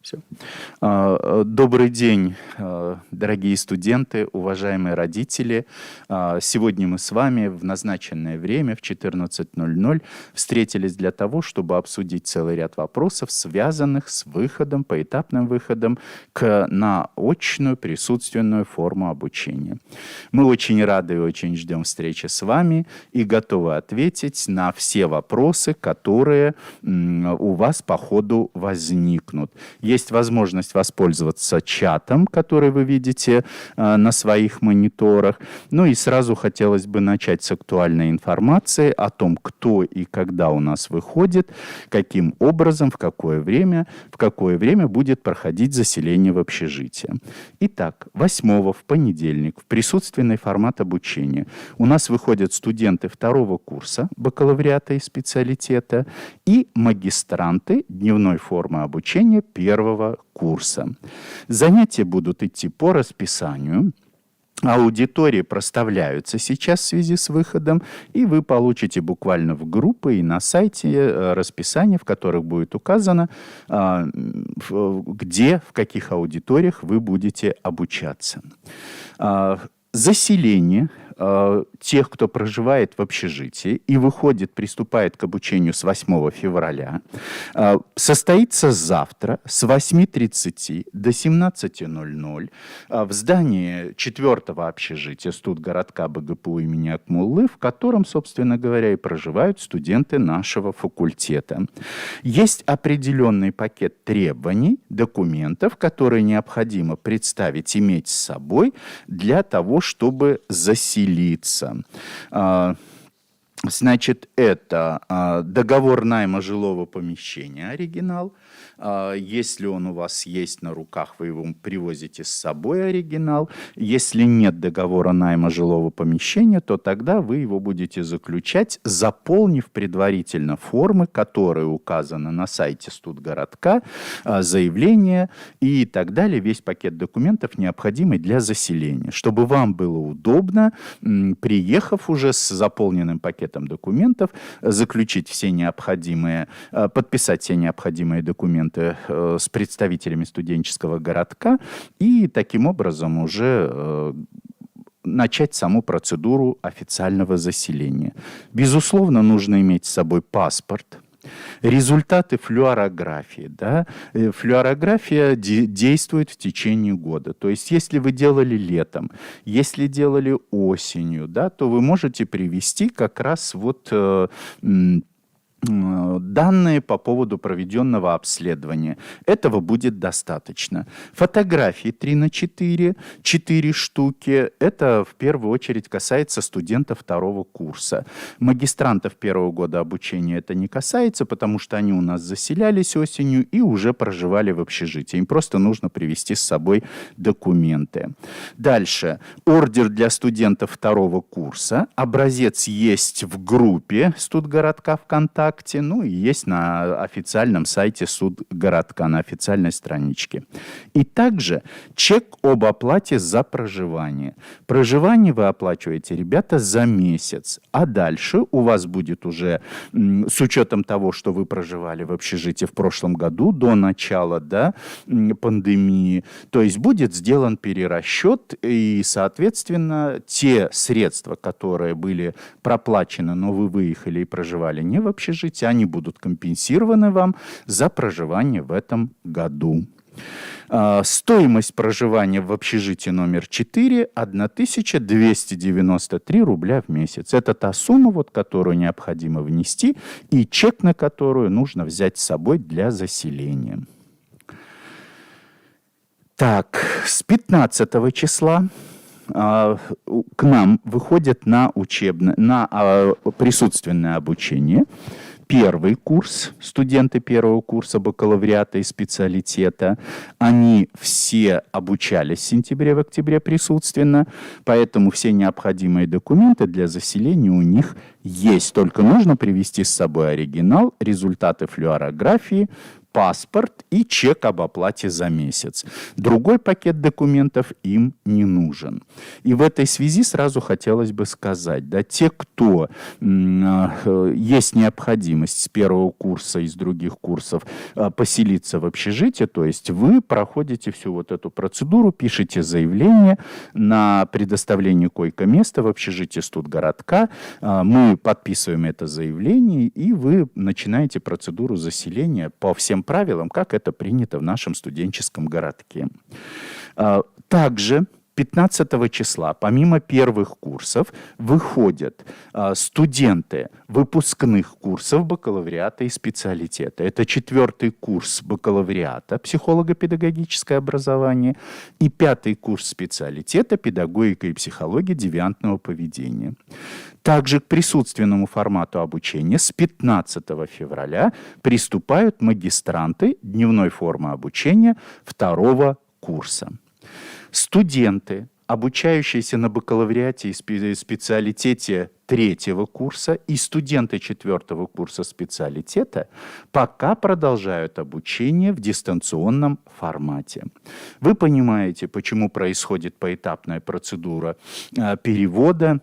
Всё. Добрый день, дорогие студенты, уважаемые родители. Сегодня мы с вами в назначенное время в 14:00 встретились для того, чтобы обсудить целый ряд вопросов, связанных с выходом, поэтапным выходом на очную присутственную форму обучения. Мы очень рады и очень ждем встречи с вами и готовы ответить на все вопросы, которые у вас по ходу возникнут. Есть возможность воспользоваться чатом, который вы видите на своих мониторах. Ну и сразу хотелось бы начать с актуальной информации о том, кто и когда у нас выходит, каким образом, в какое время будет проходить заселение в общежитие. Итак, 8 в понедельник в присутственный формат обучения у нас выходят студенты 2 курса бакалавриата и специалитета и магистранты дневной формы обучения 1 курса. Занятия будут идти по расписанию. Аудитории проставляются сейчас в связи с выходом, и вы получите буквально в группы и на сайте расписание, в которых будет указано, где, в каких аудиториях вы будете обучаться. Заселение тех, кто проживает в общежитии и приступает к обучению с 8 февраля, состоится завтра с 8:30 до 17:00 в здании 4-го общежития студгородка БГПУ имени Акмуллы, в котором, собственно говоря, и проживают студенты нашего факультета. Есть определенный пакет требований, документов, которые необходимо представить, иметь с собой для того, чтобы заселиться. Значит, это договор найма жилого помещения, оригинал. Если он у вас есть на руках, вы его привозите с собой, оригинал. Если нет договора найма жилого помещения, то тогда вы его будете заключать, заполнив предварительно формы, которые указаны на сайте студгородка, заявление и так далее. Весь пакет документов, необходимый для заселения. Чтобы вам было удобно, приехав уже с заполненным пакетом документов, подписать все необходимые документы с представителями студенческого городка и таким образом уже начать саму процедуру официального заселения. Безусловно, нужно иметь с собой паспорт, результаты флюорографии. Да? Флюорография действует в течение года. То есть, если вы делали летом, если делали осенью, да, то вы можете привести как раз данные по поводу проведенного обследования. Этого будет достаточно. Фотографии 3×4, 4 штуки. Это в первую очередь касается студентов 2 курса. Магистрантов 1-го года обучения это не касается, потому что они у нас заселялись осенью и уже проживали в общежитии. Им просто нужно привезти с собой документы. Дальше. Ордер для студентов 2 курса. Образец есть в группе студгородка ВКонтакте. Ну и есть на официальном сайте студгородка, на официальной страничке. И также чек об оплате за проживание. Проживание вы оплачиваете, ребята, за месяц. А дальше у вас будет уже, с учетом того, что вы проживали в общежитии в прошлом году, до начала пандемии, то есть будет сделан перерасчет, и, соответственно, те средства, которые были проплачены, но вы выехали и проживали не в общежитии, они будут компенсированы вам за проживание в этом году. Стоимость проживания в общежитии номер 4 – 1293 рубля в месяц. Это та сумма, которую необходимо внести, и чек на которую нужно взять с собой для заселения. Так, с 15 числа к нам выходит на присутственное обучение 1 курс, студенты 1 курса бакалавриата и специалитета. Они все обучались в сентябре, в октябре присутственно, поэтому все необходимые документы для заселения у них есть. Только нужно привезти с собой оригинал, результаты флюорографии, паспорт и чек об оплате за месяц. Другой пакет документов им не нужен. И в этой связи сразу хотелось бы сказать, да, те, кто есть необходимость с первого курса, из других курсов поселиться в общежитии, то есть вы проходите всю вот эту процедуру, пишете заявление на предоставление койко-места в общежитии студгородка, мы подписываем это заявление, и вы начинаете процедуру заселения по всем правилам, как это принято в нашем студенческом городке. Также 15 числа, помимо первых курсов, выходят студенты выпускных курсов бакалавриата и специалитета. Это 4-й курс бакалавриата, психолого-педагогическое образование, и 5-й курс специалитета, педагогика и психология девиантного поведения. Также к присутственному формату обучения с 15 февраля приступают магистранты дневной формы обучения 2-го курса. Студенты, обучающиеся на бакалавриате и специалитете 3-го курса, и студенты 4-го курса специалитета пока продолжают обучение в дистанционном формате. Вы понимаете, почему происходит поэтапная процедура перевода.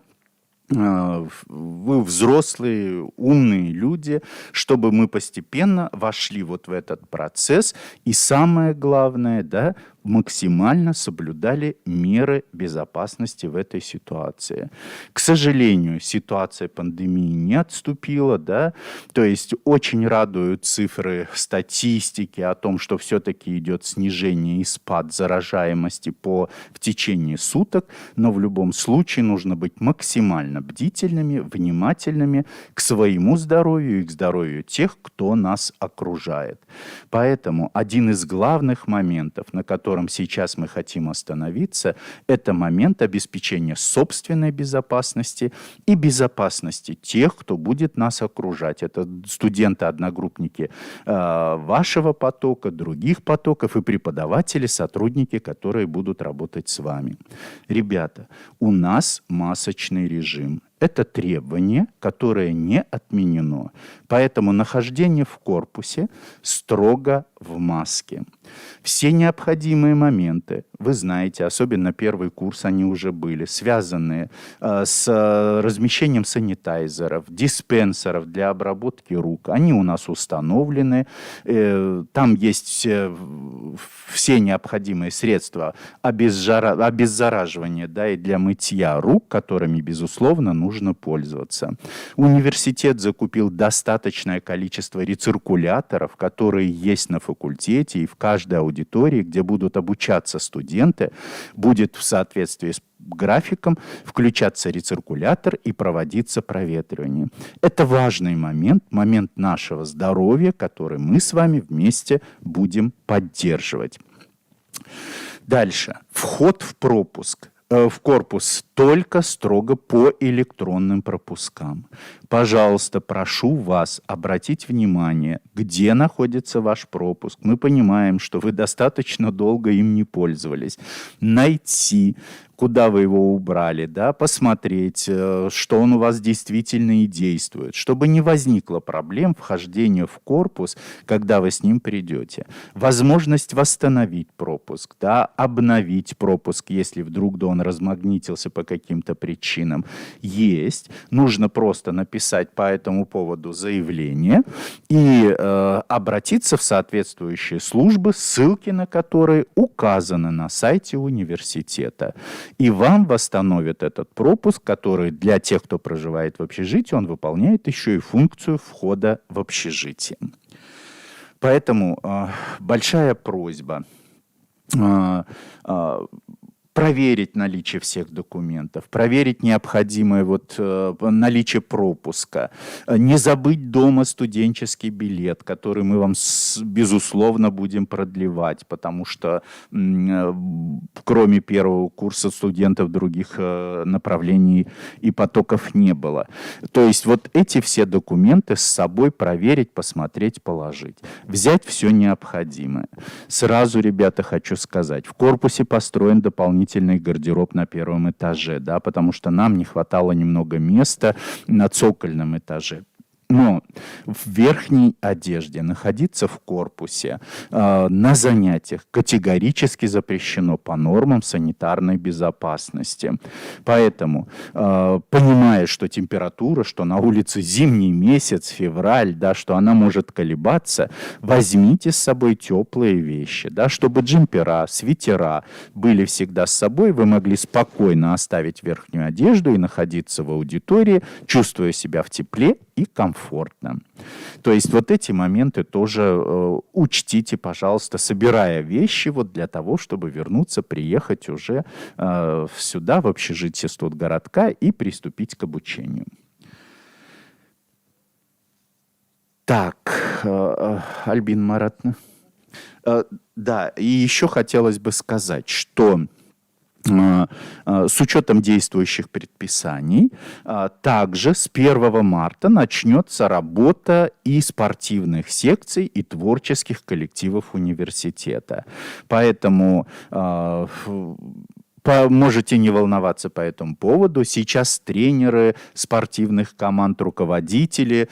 Вы взрослые, умные люди, чтобы мы постепенно вошли вот в этот процесс. И самое главное, да, максимально соблюдали меры безопасности в этой ситуации. К сожалению, ситуация пандемии не отступила, да, то есть очень радуют цифры статистики о том, что все-таки идет снижение и спад заражаемости в течение суток, но в любом случае нужно быть максимально бдительными, внимательными к своему здоровью и к здоровью тех, кто нас окружает. Поэтому один из главных моментов, на котором сейчас мы хотим остановиться, это момент обеспечения собственной безопасности и безопасности тех, кто будет нас окружать. Это студенты, одногруппники вашего потока, других потоков и преподаватели, сотрудники, которые будут работать с вами. Ребята, у нас масочный режим. Это требование, которое не отменено. Поэтому нахождение в корпусе строго в маске. Все необходимые моменты, вы знаете, особенно первый курс, они уже были, связанные с размещением санитайзеров, диспенсеров для обработки рук. Они у нас установлены. Там есть все необходимые средства обеззараживания, да, и для мытья рук, которыми, безусловно, нужно пользоваться. Университет закупил достаточное количество рециркуляторов, которые есть на факультете, и в каждой аудитории, где будут обучаться студенты, будет в соответствии с графиком включаться рециркулятор и проводиться проветривание. Это важный момент, момент нашего здоровья, который мы с вами вместе будем поддерживать. Дальше. Вход в корпус только строго по электронным пропускам. Пожалуйста, прошу вас обратить внимание, где находится ваш пропуск. Мы понимаем, что вы достаточно долго им не пользовались. Найти, куда вы его убрали, да, посмотреть, что он у вас действительно и действует, чтобы не возникло проблем вхождения в корпус, когда вы с ним придете. Возможность восстановить пропуск, да, обновить пропуск, если вдруг да, он размагнитился по каким-то причинам, есть. Нужно просто написать по этому поводу заявление и обратиться в соответствующие службы, ссылки на которые указаны на сайте университета. И вам восстановят этот пропуск, который для тех, кто проживает в общежитии, он выполняет еще и функцию входа в общежитие. Поэтому большая просьба проверить наличие всех документов, проверить необходимое наличие пропуска, не забыть дома студенческий билет, который мы вам, безусловно, будем продлевать, потому что кроме первого курса студентов других направлений и потоков не было. То есть вот эти все документы с собой проверить, посмотреть, положить. Взять все необходимое. Сразу, ребята, хочу сказать, в корпусе построен дополнительный гардероб на первом этаже, да, потому что нам не хватало немного места на цокольном этаже. Но в верхней одежде находиться в корпусе на занятиях категорически запрещено по нормам санитарной безопасности. Поэтому, понимая, что температура, что на улице зимний месяц, февраль, да, что она может колебаться, возьмите с собой теплые вещи, да, чтобы джемпера, свитера были всегда с собой, вы могли спокойно оставить верхнюю одежду и находиться в аудитории, чувствуя себя в тепле и комфортно. То есть вот эти моменты тоже учтите, пожалуйста, собирая вещи вот для того, чтобы вернуться, приехать уже сюда, в общежитие студгородка и приступить к обучению. Так, Альбина Маратовна. Да, и еще хотелось бы сказать, что с учетом действующих предписаний, также с 1 марта начнется работа и спортивных секций, и творческих коллективов университета. Поэтому можете не волноваться по этому поводу. Сейчас тренеры спортивных команд, руководители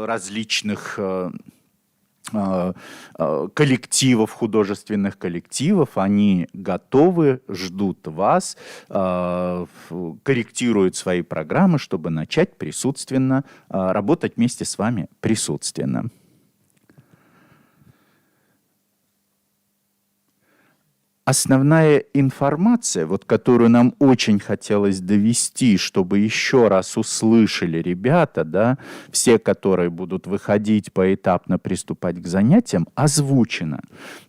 различных коллективов, художественных коллективов, они готовы, ждут вас, корректируют свои программы, чтобы начать присутственно работать вместе с вами присутственно. Основная информация, вот, которую нам очень хотелось довести, чтобы еще раз услышали ребята, да, все, которые будут выходить поэтапно, приступать к занятиям, озвучена.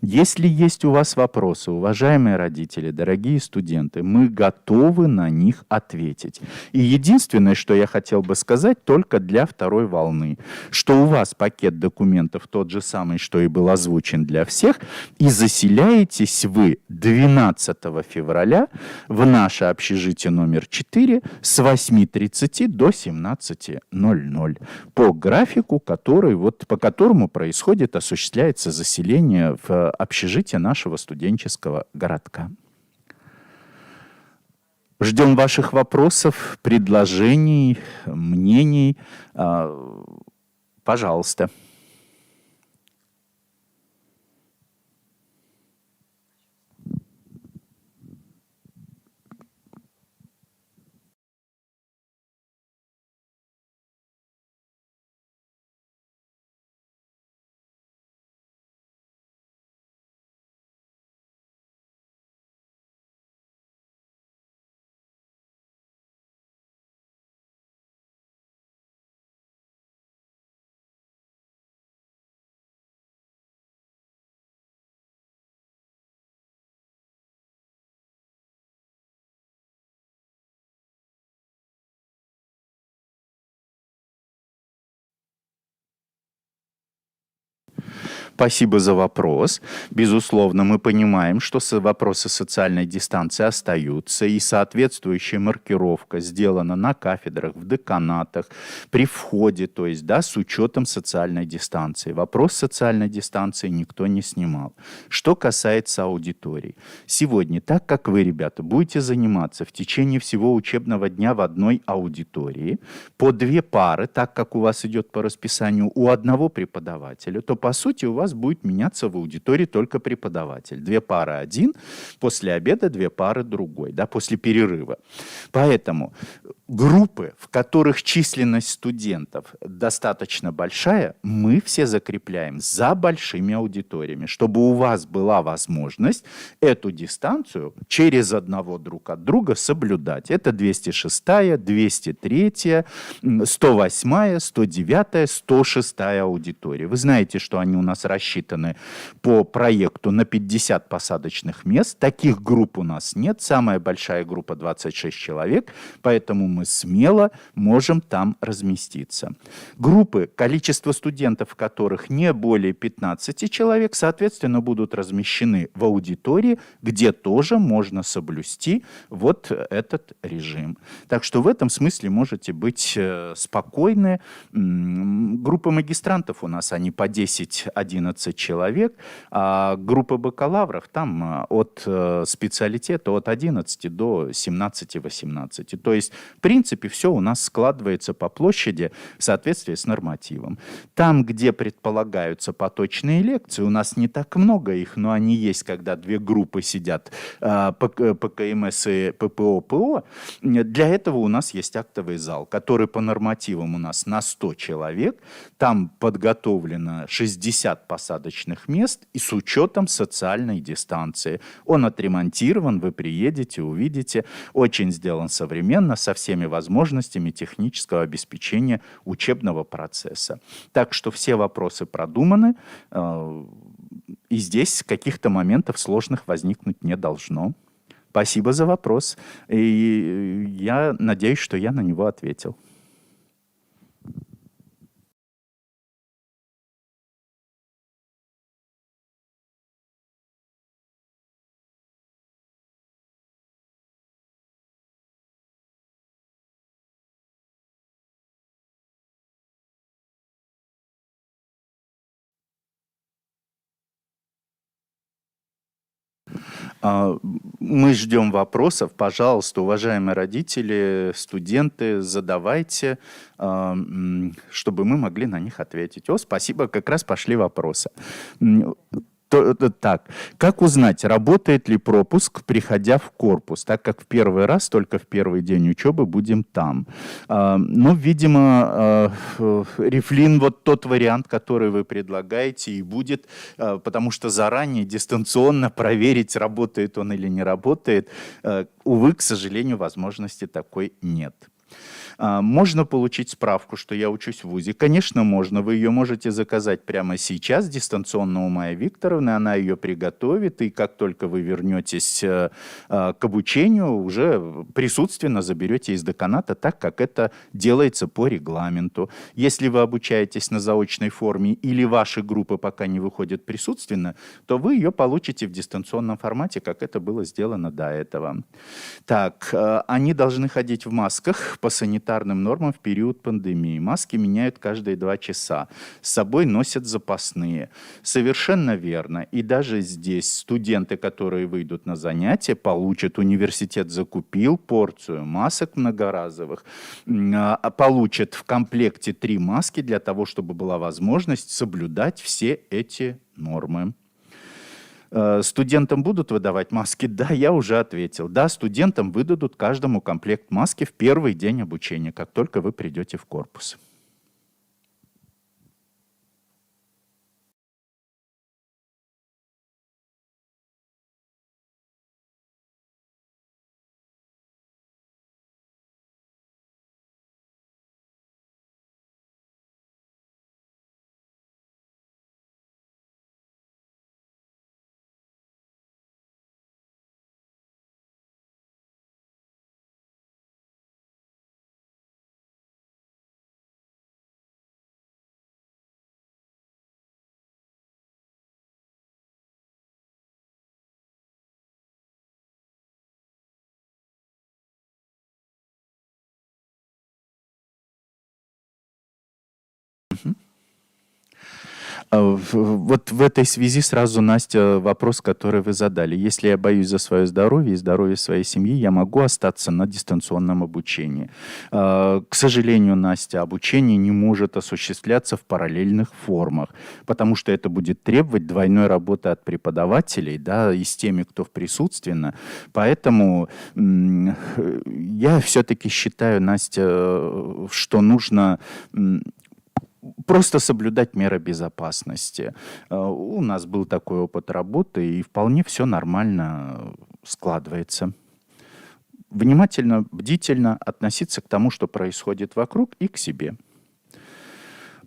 Если есть у вас вопросы, уважаемые родители, дорогие студенты, мы готовы на них ответить. И единственное, что я хотел бы сказать, только для второй волны, что у вас пакет документов тот же самый, что и был озвучен для всех, и заселяетесь вы 12 февраля в наше общежитие номер 4 с 8:30 до 17:00 по графику, по которому осуществляется заселение в общежитие нашего студенческого городка. Ждем ваших вопросов, предложений, мнений. Пожалуйста. Спасибо за вопрос. Безусловно, мы понимаем, что вопросы социальной дистанции остаются, и соответствующая маркировка сделана на кафедрах, в деканатах, при входе, то есть, да, с учетом социальной дистанции. Вопрос социальной дистанции никто не снимал. Что касается аудиторий. Сегодня, так как вы, ребята, будете заниматься в течение всего учебного дня в одной аудитории, по 2 пары, так как у вас идет по расписанию у одного преподавателя, то, по сути, у вас будет меняться в аудитории только преподаватель. 2 пары один, после обеда 2 пары другой, да, после перерыва. Поэтому группы, в которых численность студентов достаточно большая, мы все закрепляем за большими аудиториями, чтобы у вас была возможность эту дистанцию через одного друг от друга соблюдать. Это 206-я, 203-я, 108-я, 109-я, 106-я аудитория. Вы знаете, что они у нас рассчитаны по проекту на 50 посадочных мест. Таких групп у нас нет. Самая большая группа 26 человек, поэтому мы смело можем там разместиться. Группы, количество студентов, в которых не более 15 человек, соответственно, будут размещены в аудитории, где тоже можно соблюсти вот этот режим. Так что в этом смысле можете быть спокойны. Группа магистрантов у нас, они по 10-11 человек, а группа бакалавров там от специалитета от 11 до 17-18. То есть, в принципе, все у нас складывается по площади в соответствии с нормативом. Там, где предполагаются поточные лекции, у нас не так много их, но они есть, когда две группы сидят, ПКМС и ППО-ПО. Для этого у нас есть актовый зал, который по нормативам у нас на 100 человек. Там подготовлено 60 посадочных мест и с учетом социальной дистанции. Он отремонтирован, вы приедете, увидите. Очень сделан современно, со всеми возможностями технического обеспечения учебного процесса. Так что все вопросы продуманы, и здесь каких-то моментов сложных возникнуть не должно. Спасибо за вопрос, и я надеюсь, что я на него ответил. А, Мы ждем вопросов. Пожалуйста, уважаемые родители, студенты, задавайте, чтобы мы могли на них ответить. О, спасибо, как раз пошли вопросы. Так, как узнать, работает ли пропуск, приходя в корпус, так как в первый раз, только в первый день учебы будем там? Ну, видимо, Рифлин, вот тот вариант, который вы предлагаете, и будет, потому что заранее дистанционно проверить, работает он или не работает, увы, к сожалению, возможности такой нет. Можно получить справку, что я учусь в ВУЗе? Конечно, можно. Вы ее можете заказать прямо сейчас дистанционно у Майи Викторовны. Она ее приготовит, и как только вы вернетесь к обучению, уже присутственно заберете из деканата, так как это делается по регламенту. Если вы обучаетесь на заочной форме или ваши группы пока не выходят присутственно, то вы ее получите в дистанционном формате, как это было сделано до этого. Так, они должны ходить в масках по санитарным нормам в период пандемии. Маски меняют каждые 2 часа. С собой носят запасные. Совершенно верно. И даже здесь студенты, которые выйдут на занятия, получат, университет закупил порцию масок многоразовых, получат в комплекте 3 маски для того, чтобы была возможность соблюдать все эти нормы. Студентам будут выдавать маски? Да, я уже ответил. Да, студентам выдадут каждому комплект маски в первый день обучения, как только вы придете в корпус. Вот в этой связи сразу, Настя, вопрос, который вы задали. Если я боюсь за свое здоровье и здоровье своей семьи, я могу остаться на дистанционном обучении. К сожалению, Настя, обучение не может осуществляться в параллельных формах, потому что это будет требовать двойной работы от преподавателей, да, и с теми, кто в присутственно. Поэтому я все-таки считаю, Настя, что нужно просто соблюдать меры безопасности. У нас был такой опыт работы, и вполне все нормально складывается. Внимательно, бдительно относиться к тому, что происходит вокруг, и к себе.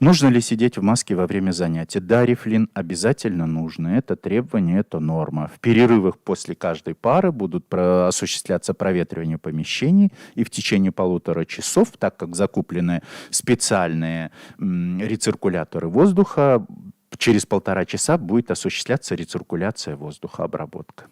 Нужно ли сидеть в маске во время занятия? Да, Рифлин, обязательно нужно. Это требование, это норма. В перерывах после каждой пары будут осуществляться проветривание помещений, и в течение 1,5 часов, так как закуплены специальные рециркуляторы воздуха, через 1,5 часа будет осуществляться рециркуляция воздуха, обработка.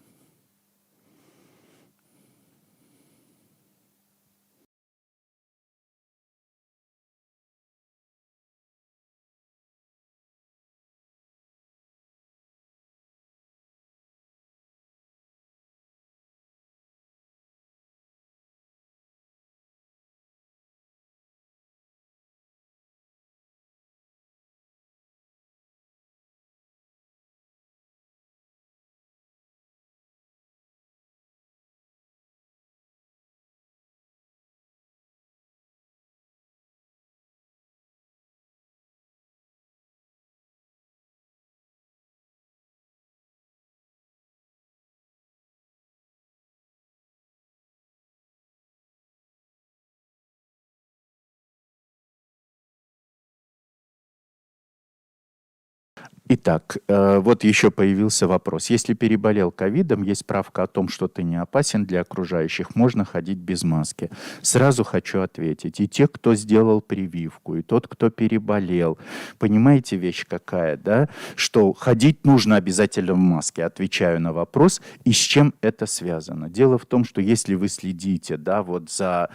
Итак, вот еще появился вопрос. Если переболел ковидом, есть справка о том, что ты не опасен для окружающих, можно ходить без маски. Сразу хочу ответить. И те, кто сделал прививку, и тот, кто переболел, понимаете, вещь какая, да? Что ходить нужно обязательно в маске. Отвечаю на вопрос. И с чем это связано? Дело в том, что если вы следите, да, вот за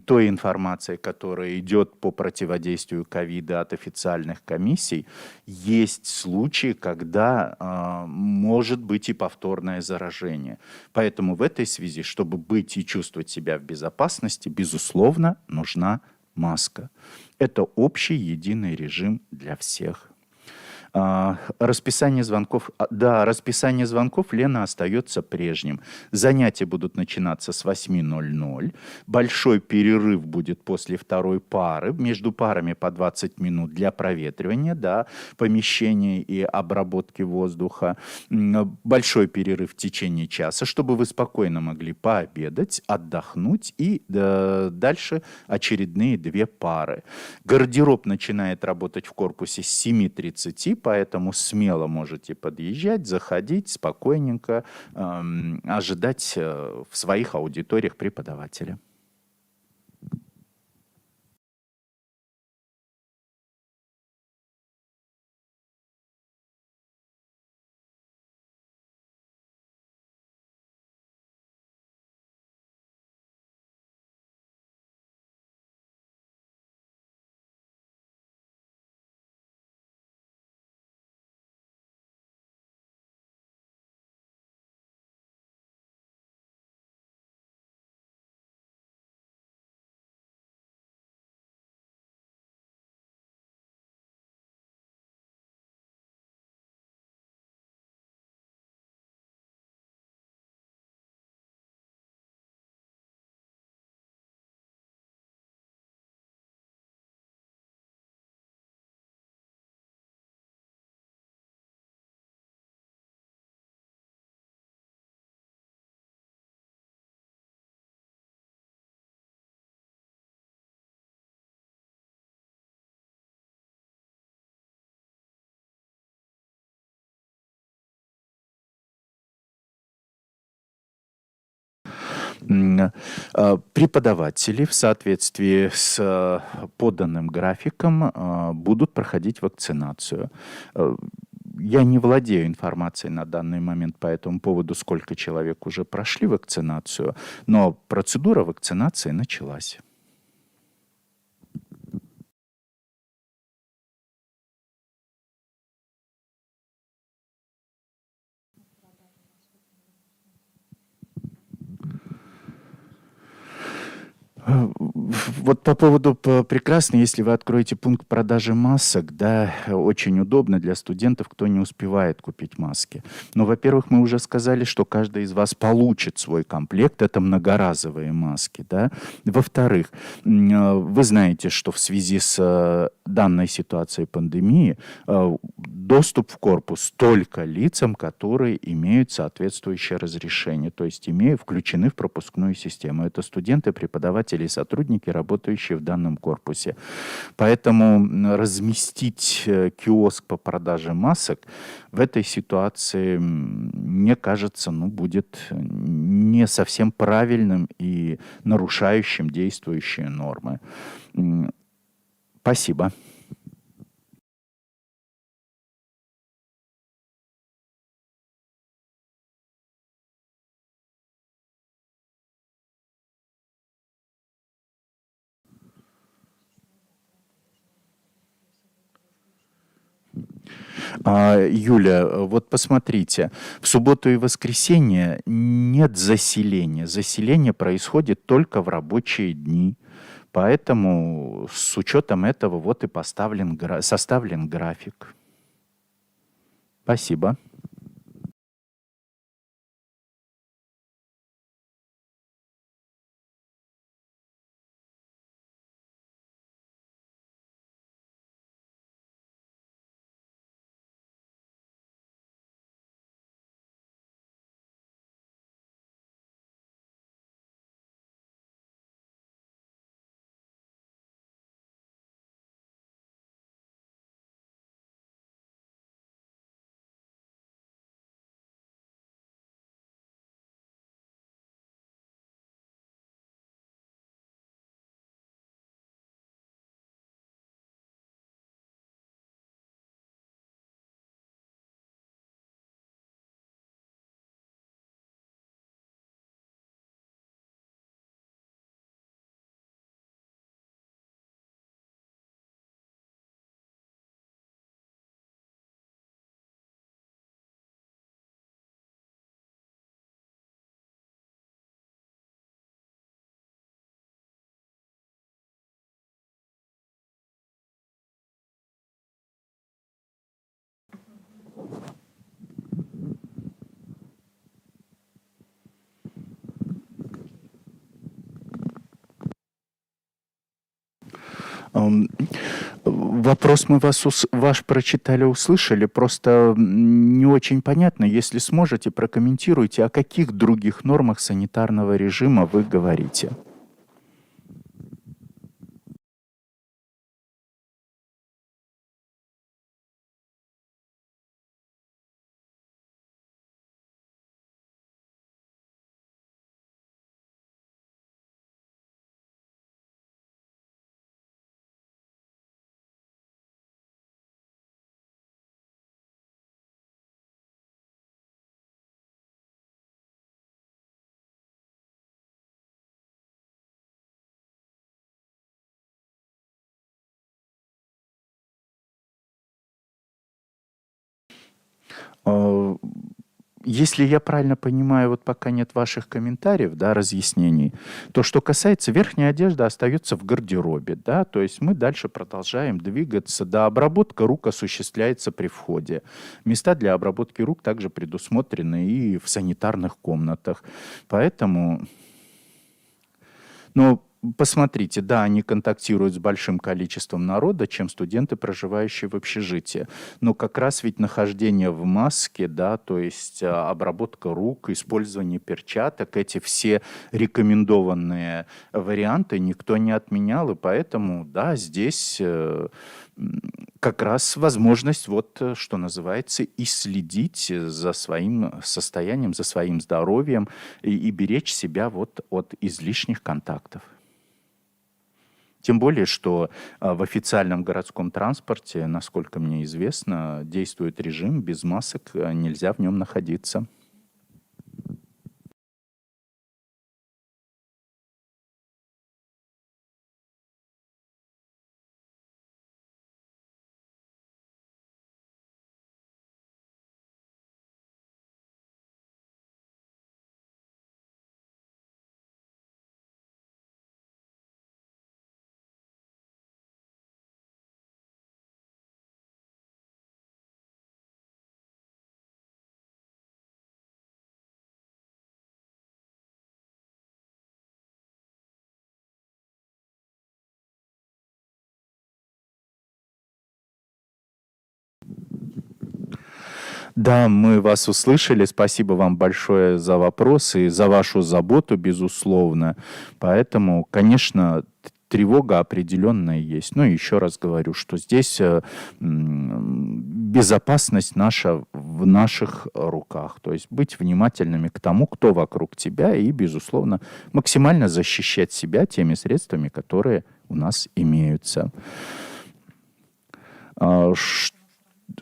той информацией, которая идет по противодействию ковида от официальных комиссий, есть случаи, когда может быть и повторное заражение. Поэтому в этой связи, чтобы быть и чувствовать себя в безопасности, безусловно, нужна маска. Это общий единый режим для всех. Расписание звонков, да, расписание звонков, Лена, остается прежним. Занятия будут начинаться с 8:00. Большой перерыв будет после второй пары. Между парами по 20 минут для проветривания, да, помещения и обработки воздуха. Большой перерыв в течение часа, чтобы вы спокойно могли пообедать, отдохнуть и дальше очередные 2 пары. Гардероб начинает работать в корпусе с 7:30, поэтому смело можете подъезжать, заходить спокойненько, ожидать в своих аудиториях преподавателя. Преподаватели в соответствии с поданным графиком будут проходить вакцинацию. Э, Я не владею информацией на данный момент по этому поводу, сколько человек уже прошли вакцинацию, но процедура вакцинации началась. Вот по поводу прекрасно, если вы откроете пункт продажи масок, да, очень удобно для студентов, кто не успевает купить маски. Но, во-первых, мы уже сказали, что каждый из вас получит свой комплект, это многоразовые маски, да. Во-вторых, вы знаете, что в связи с данной ситуацией пандемии доступ в корпус только лицам, которые имеют соответствующее разрешение, то есть включены в пропускную систему. Это студенты, преподаватели и сотрудники, работающие в данном корпусе. Поэтому разместить киоск по продаже масок в этой ситуации, мне кажется, будет не совсем правильным и нарушающим действующие нормы. Спасибо. Юля, вот посмотрите, в субботу и воскресенье нет заселения. Заселение происходит только в рабочие дни. Поэтому с учетом этого вот и составлен график. Спасибо. Ам, Вопрос мы ваш прочитали, услышали, просто не очень понятно. Если сможете, прокомментируйте, о каких других нормах санитарного режима вы говорите. А, Если я правильно понимаю, вот пока нет ваших комментариев, да, разъяснений, то что касается верхней одежды, остается в гардеробе, да, то есть мы дальше продолжаем двигаться, да, обработка рук осуществляется при входе. Места для обработки рук также предусмотрены и в санитарных комнатах, поэтому, ну, посмотрите, да, они контактируют с большим количеством народа, чем студенты, проживающие в общежитии. Но как раз ведь нахождение в маске, да, то есть обработка рук, использование перчаток, эти все рекомендованные варианты никто не отменял, и поэтому, да, здесь как раз возможность, вот, что называется, и следить за своим состоянием, за своим здоровьем и беречь себя вот от излишних контактов. Тем более, что в официальном городском транспорте, насколько мне известно, действует режим, без масок нельзя в нем находиться. Да, мы вас услышали. Спасибо вам большое за вопросы и за вашу заботу, безусловно. Поэтому, конечно, тревога определенная есть. Но еще раз говорю, что здесь безопасность наша в наших руках. То есть быть внимательными к тому, кто вокруг тебя, и, безусловно, максимально защищать себя теми средствами, которые у нас имеются. А,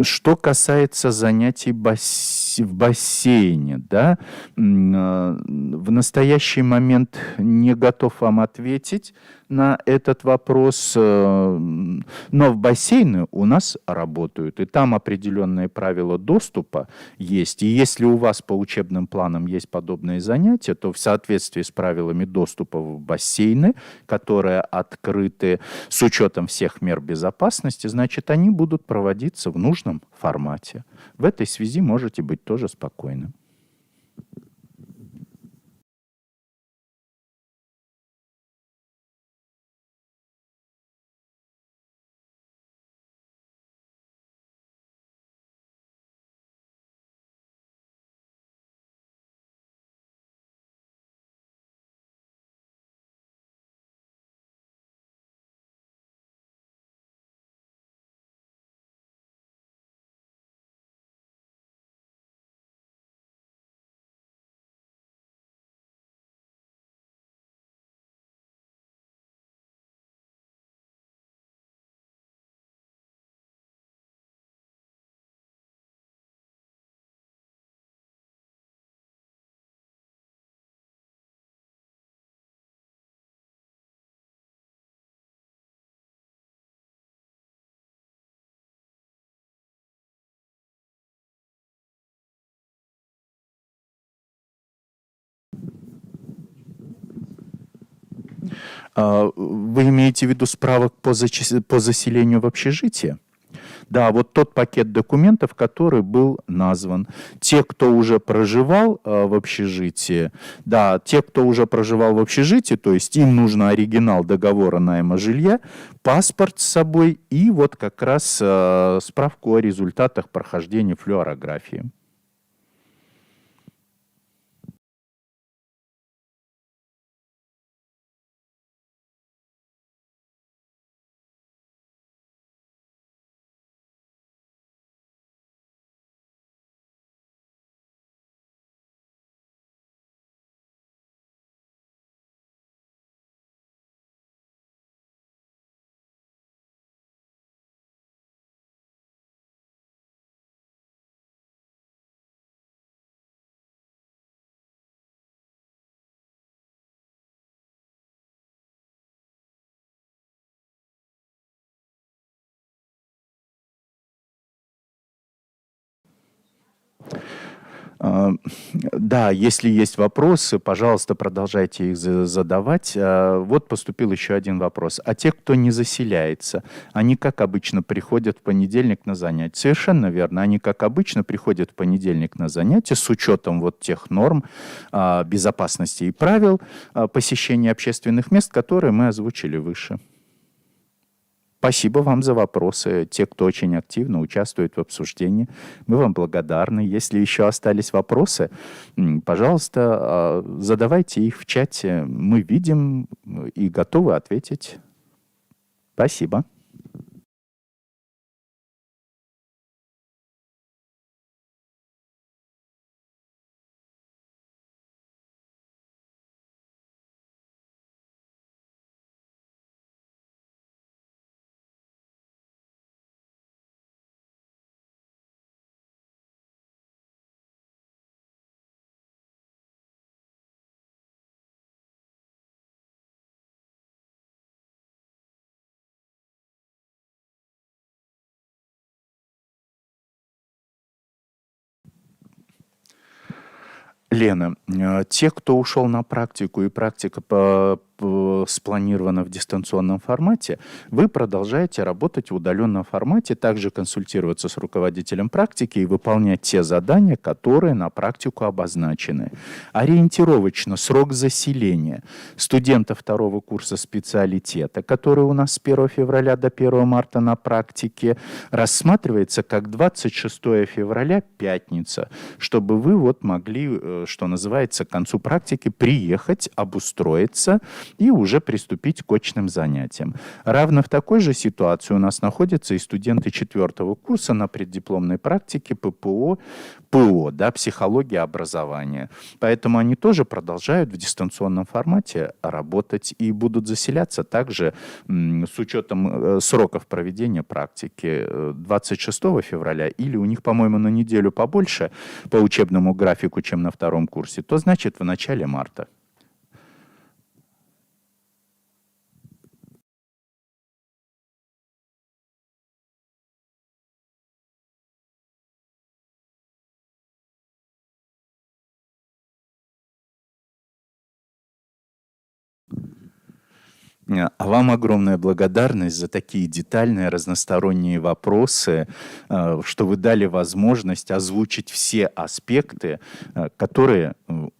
Что касается занятий в бассейне, да, в настоящий момент не готов вам ответить на этот вопрос, но в бассейны у нас работают, и там определенные правила доступа есть. И если у вас по учебным планам есть подобные занятия, то в соответствии с правилами доступа в бассейны, которые открыты с учетом всех мер безопасности, значит, они будут проводиться в нужном формате. В этой связи можете быть тоже спокойны. Вы имеете в виду справок по заселению в общежитие? Да, вот тот пакет документов, который был назван. Те, кто уже проживал в общежитии, да, те, кто уже проживал в общежитии, то есть им нужен оригинал договора найма жилья, паспорт с собой и вот как раз справку о результатах прохождения флюорографии. А, Да, если есть вопросы, пожалуйста, продолжайте их задавать. Вот поступил еще один вопрос. А те, кто не заселяется, они, как обычно, приходят в понедельник на занятия? Совершенно верно. Они, как обычно, приходят в понедельник на занятия с учетом вот тех норм безопасности и правил посещения общественных мест, которые мы озвучили выше. Спасибо вам за вопросы. Те, кто очень активно участвует в обсуждении, мы вам благодарны. Если еще остались вопросы, пожалуйста, задавайте их в чате. Мы видим и готовы ответить. Спасибо. Лена, те, кто ушел на практику, и практика спланирована в дистанционном формате, вы продолжаете работать в удаленном формате, также консультироваться с руководителем практики и выполнять те задания, которые на практику обозначены. Ориентировочно срок заселения студента второго курса специалитета, который у нас с 1 февраля до 1 марта на практике, рассматривается как 26 февраля, пятница, чтобы вы вот могли, что называется, к концу практики приехать, обустроиться и уже приступить к очным занятиям. Равно в такой же ситуации у нас находятся и студенты 4 курса на преддипломной практике ПО, да, психология образования. Поэтому они тоже продолжают в дистанционном формате работать и будут заселяться также с учетом сроков проведения практики 26 февраля или у них, по-моему, на неделю побольше по учебному графику, чем на втором курсе, то значит в начале марта. А вам огромная благодарность за такие детальные, разносторонние вопросы, что вы дали возможность озвучить все аспекты, которые,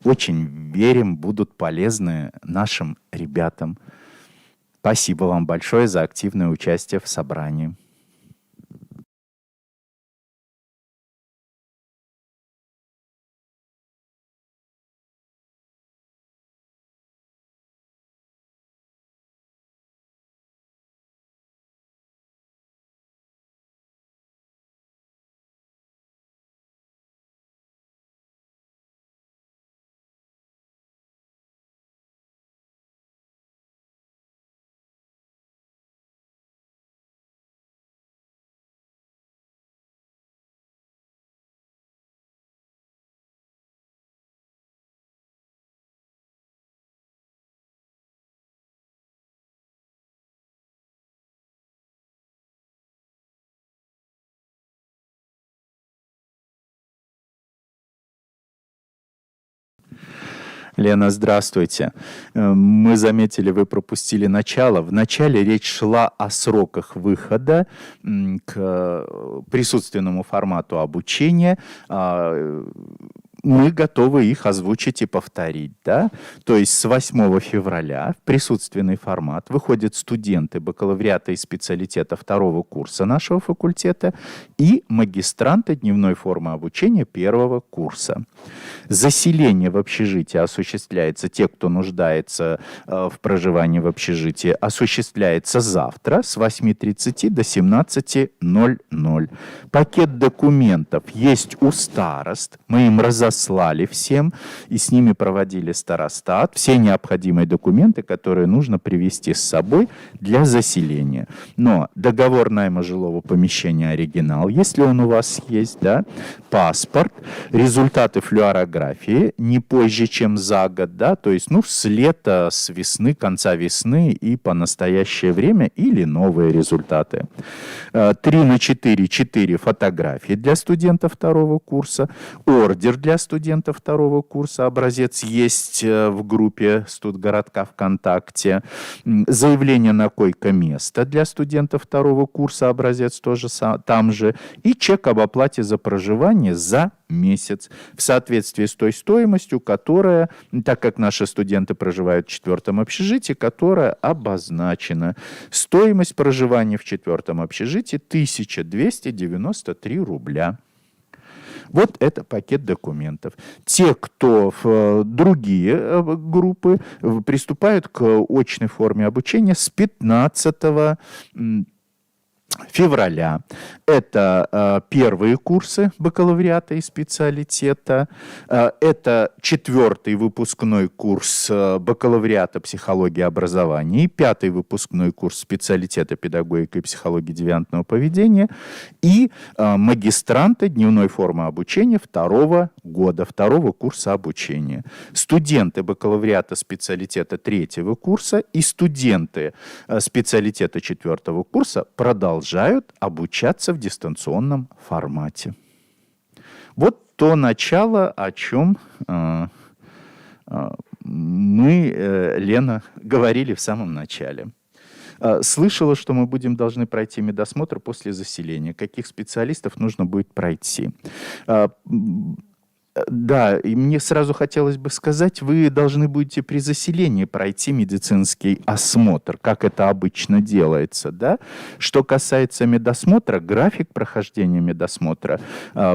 очень верим, будут полезны нашим ребятам. Спасибо вам большое за активное участие в собрании. Лена, здравствуйте. Мы заметили, вы пропустили начало. В начале речь шла о сроках выхода к присутственному формату обучения. Мы готовы их озвучить и повторить. Да? То есть с 8 февраля в присутственный формат выходят студенты бакалавриата и специалитета второго курса нашего факультета и магистранты дневной формы обучения первого курса. Заселение в общежитие осуществляется, те, кто нуждается в проживании в общежитии, осуществляется завтра с 8:30 до 17:00. Пакет документов есть у старост, мы им разослали всем, и с ними проводили старостат, все необходимые документы, которые нужно привезти с собой для заселения. Но договор найма жилого помещения оригинал, если он у вас есть, да, паспорт, результаты флюорографии не позже, чем за год, да, то есть, ну, с лета, с весны, конца весны и по настоящее время или новые результаты. 3×4 4 фотографии для студента второго курса, ордер для студента второго курса, образец есть в группе Студгородка ВКонтакте, заявление на койко-место для студента второго курса, образец тоже там же, и чек об оплате за проживание за месяц в соответствии с той стоимостью, которая, так как наши студенты проживают в четвертом общежитии, которая обозначена. Стоимость проживания в четвертом общежитии 1293 рубля. Вот это пакет документов. Те, кто в другие группы, приступают к очной форме обучения с 15 февраля. Это первые курсы бакалавриата и специалитета. Это 4-й выпускной курс бакалавриата психологии образования и 5-й выпускной курс специалитета педагогика и психологии девиантного поведения и магистранты дневной формы обучения второго года, второго курса обучения. Студенты бакалавриата специалитета 3-го курса и студенты специалитета 4-го курса продолжают обучаться в дистанционном формате. Вот то начало, о чем мы, Лена, говорили в самом начале. Слышала, что мы должны пройти медосмотр после заселения. Каких специалистов нужно будет пройти? Да, и мне сразу хотелось бы сказать, вы должны будете при заселении пройти медицинский осмотр, как это обычно делается, да? Что касается медосмотра, график прохождения медосмотра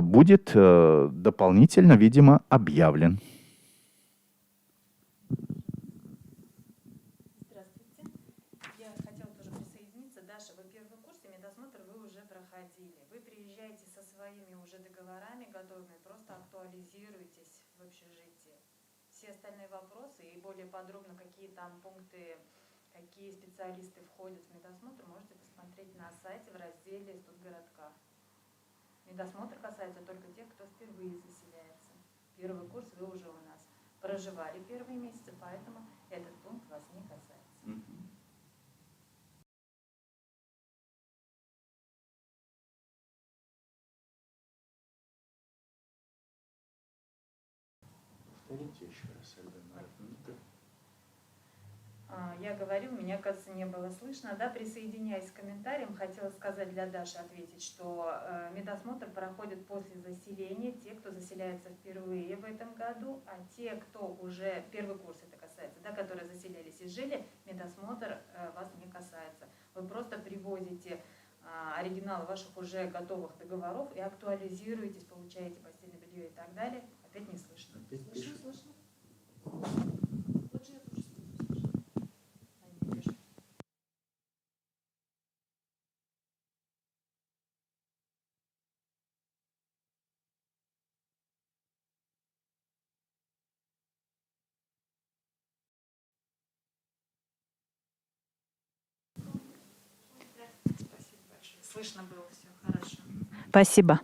будет дополнительно, видимо, объявлен. Здравствуйте. Я хотела тоже присоединиться. Даша, вы первый курс и медосмотр вы уже проходили. Вы приезжаете со своими уже договорами готовыми, просто актуализируйтесь в общежитии. Все остальные вопросы и более подробно, какие там пункты, какие специалисты входят в медосмотр, можете посмотреть на сайте в разделе Студгородка. Медосмотр касается только тех, кто впервые заселяется. Первый курс вы уже у нас проживали первые месяцы, поэтому этот пункт вас не касается. Повторите еще раз, Альбина. Я говорю, меня, кажется, не было слышно. Да, присоединяясь к комментариям, хотела сказать для Даши, ответить, что медосмотр проходит после заселения, те, кто заселяется впервые в этом году, а те, кто уже, первый курс это касается, да, которые заселялись и жили, медосмотр вас не касается. Вы просто привозите оригиналы ваших уже готовых договоров и актуализируетесь, получаете постельное белье и так далее. Опять не слышно. Слышно? Спасибо большое. Слышно было все хорошо. Спасибо.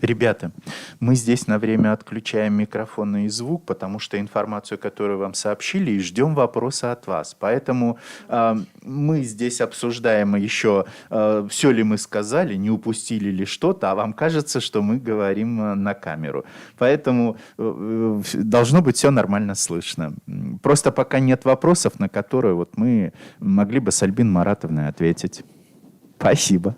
Ребята, мы здесь на время отключаем микрофон и звук, потому что информацию, которую вам сообщили, и ждем вопроса от вас. Поэтому мы здесь обсуждаем еще, все ли мы сказали, не упустили ли что-то, а вам кажется, что мы говорим на камеру. Поэтому должно быть все нормально слышно. Просто пока нет вопросов, на которые вот мы могли бы с Альбиной Маратовной ответить. Спасибо.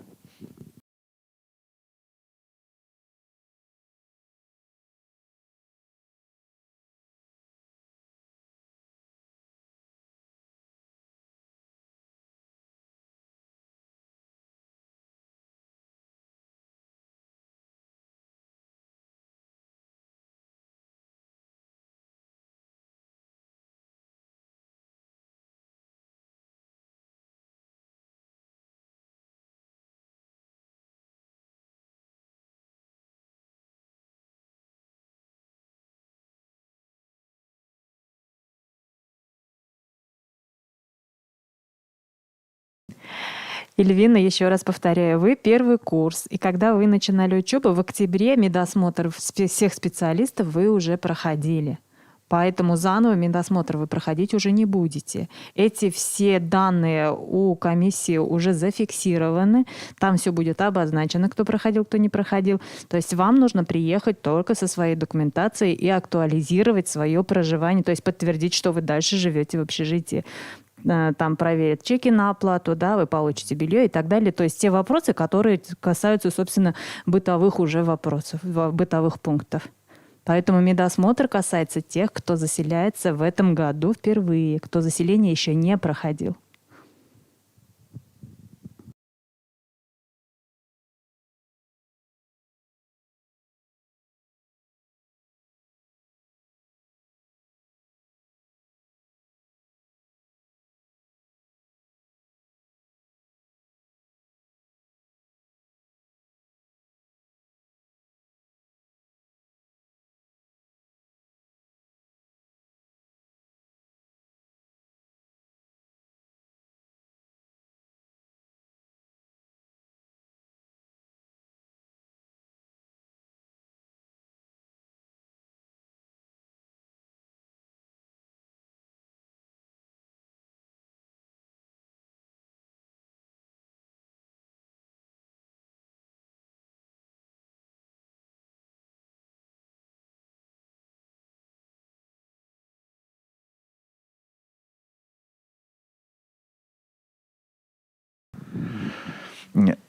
Эльвина, еще раз повторяю, вы первый курс, и когда вы начинали учебу, в октябре медосмотр всех специалистов вы уже проходили. Поэтому заново медосмотр вы проходить уже не будете. Эти все данные у комиссии уже зафиксированы. Там все будет обозначено, кто проходил, кто не проходил. То есть вам нужно приехать только со своей документацией и актуализировать свое проживание, то есть подтвердить, что вы дальше живете в общежитии. Там проверят чеки на оплату, да, вы получите белье и так далее. То есть те вопросы, которые касаются, собственно, бытовых уже вопросов, бытовых пунктов. Поэтому медосмотр касается тех, кто заселяется в этом году впервые, кто заселение еще не проходил.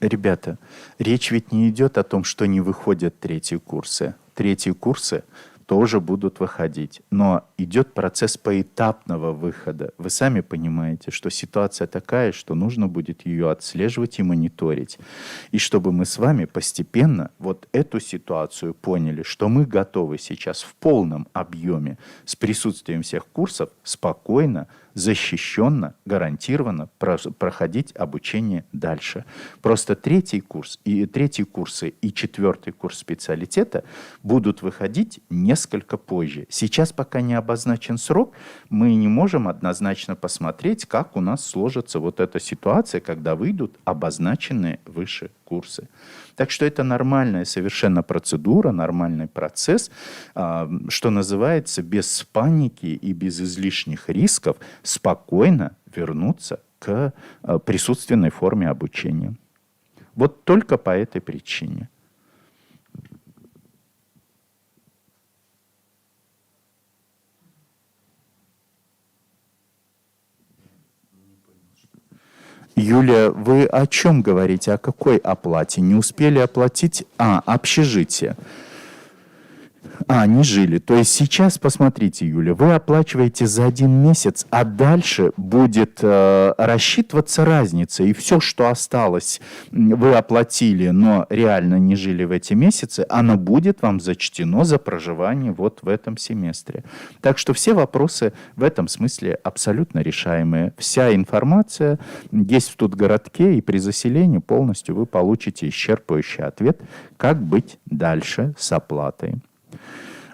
Ребята, речь ведь не идет о том, что не выходят третьи курсы. Третьи курсы тоже будут выходить. Но идет процесс поэтапного выхода. Вы сами понимаете, что ситуация такая, что нужно будет ее отслеживать и мониторить. И чтобы мы с вами постепенно вот эту ситуацию поняли, что мы готовы сейчас в полном объеме с присутствием всех курсов спокойно, защищенно, гарантированно проходить обучение дальше. Просто третий курсы и четвертый курс специалитета будут выходить несколько позже. Сейчас пока не обозначен срок, мы не можем однозначно посмотреть, как у нас сложится вот эта ситуация, когда выйдут обозначенные выше курсы. Так что это нормальная совершенно процедура, нормальный процесс, что называется, без паники и без излишних рисков спокойно вернуться к присутственной форме обучения. Вот только по этой причине. Юлия, вы о чем говорите? О какой оплате? Не успели оплатить? Общежитие. Не жили. То есть сейчас, посмотрите, Юля, вы оплачиваете за 1 месяц, а дальше будет рассчитываться разница. И все, что осталось, вы оплатили, но реально не жили в эти месяцы, оно будет вам зачтено за проживание вот в этом семестре. Так что все вопросы в этом смысле абсолютно решаемые. Вся информация есть в Студгородке, и при заселении полностью вы получите исчерпывающий ответ, как быть дальше с оплатой.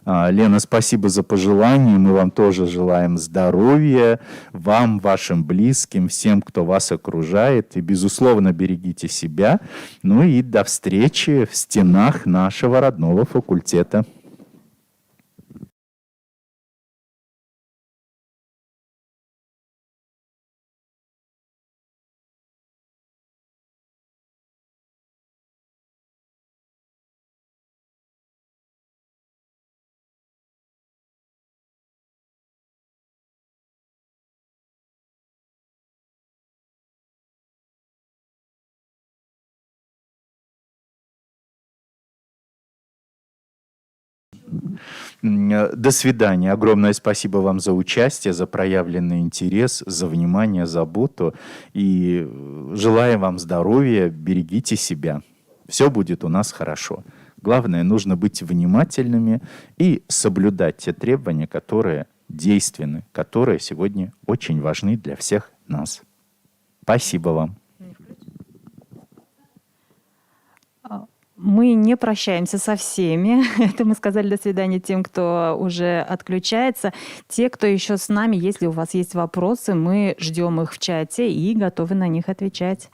Лена, спасибо за пожелания. Мы вам тоже желаем здоровья, вам, вашим близким, всем, кто вас окружает. И, безусловно, берегите себя. Ну и до встречи в стенах нашего родного факультета. До свидания. Огромное спасибо вам за участие, за проявленный интерес, за внимание, заботу. И желаем вам здоровья, берегите себя. Все будет у нас хорошо. Главное, нужно быть внимательными и соблюдать те требования, которые действенны, которые сегодня очень важны для всех нас. Спасибо вам. Мы не прощаемся со всеми. Это мы сказали до свидания тем, кто уже отключается. Те, кто еще с нами, если у вас есть вопросы, мы ждем их в чате и готовы на них отвечать.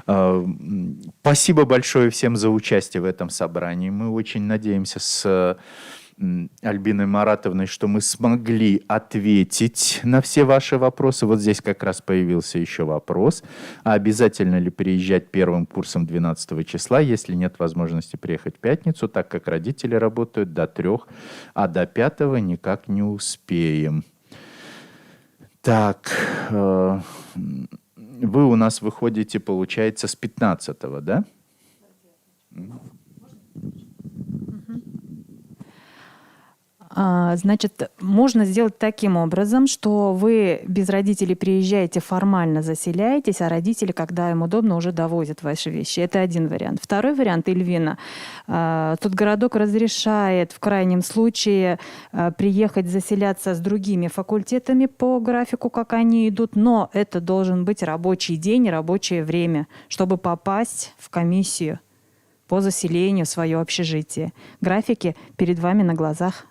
Спасибо большое всем за участие в этом собрании. Мы очень надеемся с Альбиной Маратовной, что мы смогли ответить на все ваши вопросы. Вот здесь как раз появился еще вопрос. А обязательно ли приезжать первым курсом 12 числа, если нет возможности приехать в пятницу, так как родители работают до 3, а до 5 никак не успеем. Так, вы у нас выходите, получается, с 15-го, да? Значит, можно сделать таким образом, что вы без родителей приезжаете, формально заселяетесь, а родители, когда им удобно, уже довозят ваши вещи. Это один вариант. Второй вариант, Эльвина, тут городок разрешает в крайнем случае приехать заселяться с другими факультетами по графику, как они идут, но это должен быть рабочий день, рабочее время, чтобы попасть в комиссию по заселению в свое общежитие. Графики перед вами на глазах.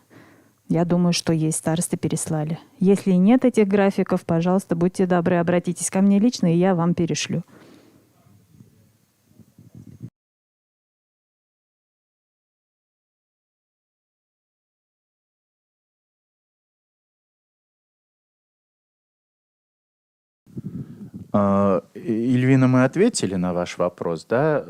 Я думаю, что есть, старосты переслали. Если нет этих графиков, пожалуйста, будьте добры, обратитесь ко мне лично, и я вам перешлю. Ильвина, мы ответили на ваш вопрос, да?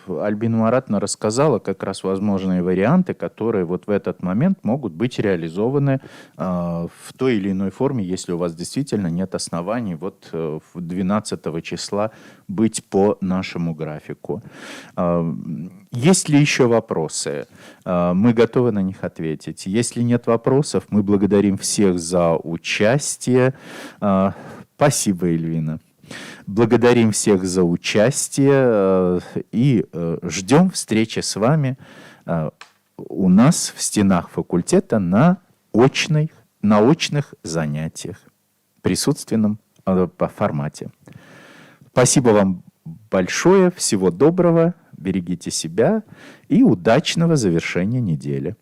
Альбина Маратовна рассказала как раз возможные варианты, которые вот в этот момент могут быть реализованы в той или иной форме, если у вас действительно нет оснований вот 12 числа быть по нашему графику. Есть ли еще вопросы? Мы готовы на них ответить. Если нет вопросов, мы благодарим всех за участие. Спасибо, Эльвина. Благодарим всех за участие и ждем встречи с вами у нас в стенах факультета на очных занятиях в присутственном формате. Спасибо вам большое, всего доброго, берегите себя и удачного завершения недели.